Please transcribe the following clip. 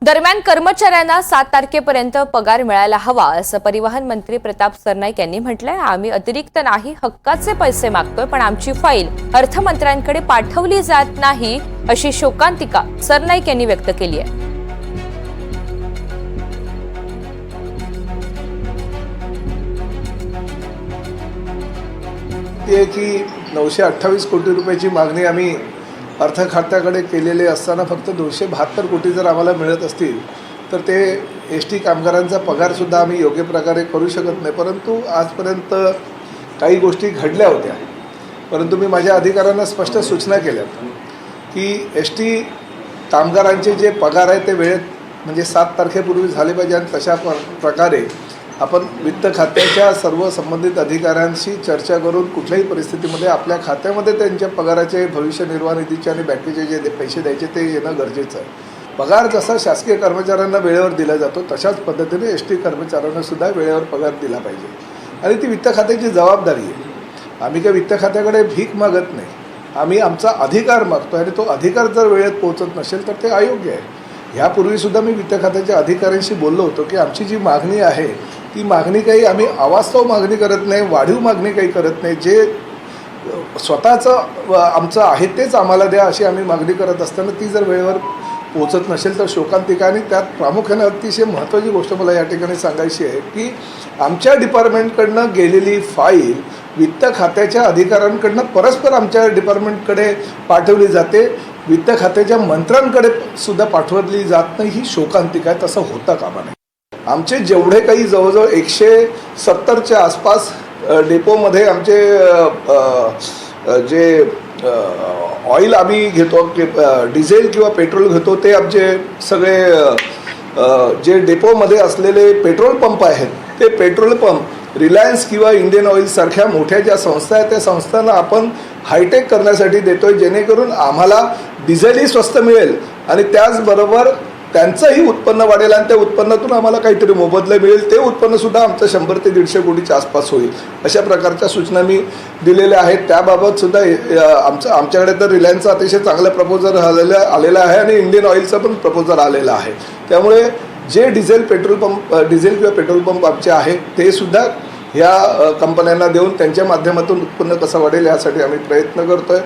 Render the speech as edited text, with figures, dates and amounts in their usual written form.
दरम्यान कर्मचाऱ्यांना 7 तारखेपर्यंत पगार मिळायला हवा असं परिवहन मंत्री प्रताप सरनाईक यांनी म्हटलंय। आम्ही अतिरिक्त नाही, हक्काचे पैसे मागतोय, पण आमची फाईल अर्थमंत्र्यांकडे पाठवली जात नाही अशी शोकांतिका सरनाईक यांनी व्यक्त केली आहे। की 928 कोटी रुपयाची मागणी आम्ही अर्थ खात्याकडे केलेले असताना फक्त 272 कोटी जर आम्हाला मिळत असतील तर ते एसटी कामगारांचा पगारसुद्धा आम्ही योग्य प्रकारे करू शकत नाही। परंतु आजपर्यंत काही गोष्टी घडल्या होत्या, परंतु मी माझ्या अधिकाऱ्यांना स्पष्ट सूचना केल्या की एसटी कामगारांचे जे पगार आहे ते वेळेत म्हणजे 7 तारखेपूर्वी झाले पाहिजे आणि तशा प्रकारे आपण वित्त खात्याच्या सर्व संबंधित अधिकाऱ्यांशी चर्चा करून कुठल्याही परिस्थितीमध्ये आपल्या खात्यामध्ये त्यांच्या पगाराचे भविष्य निर्वाह निधीचे आणि बँकेचे जे पैसे द्यायचे ते येणं गरजेचं आहे। पगार जसा शासकीय कर्मचाऱ्यांना वेळेवर दिला जातो तशाच पद्धतीने एसटी कर्मचाऱ्यांना सुद्धा वेळेवर पगार दिला पाहिजे आणि ती वित्त खात्याची जबाबदारी आहे। आम्ही काही वित्त खात्याकडे भीक मागत नाही, आम्ही आमचा अधिकार मागतो आणि तो अधिकार जर वेळेत पोहोचत नसेल तर ते अयोग्य आहे। यापूर्वीसुद्धा मी वित्त खात्याच्या अधिकाऱ्यांशी बोललो होतो की आमची जी मागणी आहे ती मागणी काही आम्ही अवास्तव मागणी करत नाही, वाढीव मागणी काही करत नाही, जे स्वतःचं आमचं आहे तेच आम्हाला द्या अशी आम्ही मागणी करत असताना ती जर वेळेवर पोचत नसेल तर शोकांतिका। आणि त्यात प्रामुख्याने अतिशय महत्त्वाची गोष्ट मला या ठिकाणी सांगायची आहे की आमच्या डिपार्टमेंटकडनं गेलेली फाईल वित्त खात्याच्या अधिकाऱ्यांकडनं परस्पर आमच्या डिपार्टमेंटकडे पाठवली जाते, वित्त खात्याच्या मंत्र्यांकडे सुद्धा पाठवली जात नाही, ही शोकांतिका आहे। तसं होता कामा नये। आमचे जेवढे काही जवळजवळ 170च्या आसपास डेपोमध्ये आमचे जे ऑइल आम्ही घेतो, डिझेल किंवा पेट्रोल घेतो, ते आमचे सगळे जे डेपोमध्ये असलेले पेट्रोल पंप आहेत ते पेट्रोल पंप रिलायन्स किंवा इंडियन ऑइल सारख्या मोठ्या ज्या संस्था आहेत त्या संस्थांना आपण हायटेक करण्यासाठी देतोय, जेणेकरून आम्हाला डिझेलही स्वस्त मिळेल आणि त्याचबरोबर त्यांचंही उत्पन्न वाढेल आणि त्या उत्पन्नातून आम्हाला काहीतरी मोबदला मिळेल, ते उत्पन्नसुद्धा आमचं 100 ते 150 कोटीच्या आसपास होईल। अशा प्रकारच्या सूचना मी दिलेल्या आहेत। त्याबाबतसुद्धा आमच्याकडे तर रिलायन्सचा अतिशय चांगला प्रपोजल आलेला आहे आणि इंडियन ऑइलचा पण प्रपोजल आलेला आहे। त्यामुळे जे डिझेल किंवा पेट्रोल पंप आमचे आहेत ते सुद्धा ह्या कंपन्यांना देऊन त्यांच्या माध्यमातून उत्पन्न कसं वाढेल यासाठी आम्ही प्रयत्न करतोय।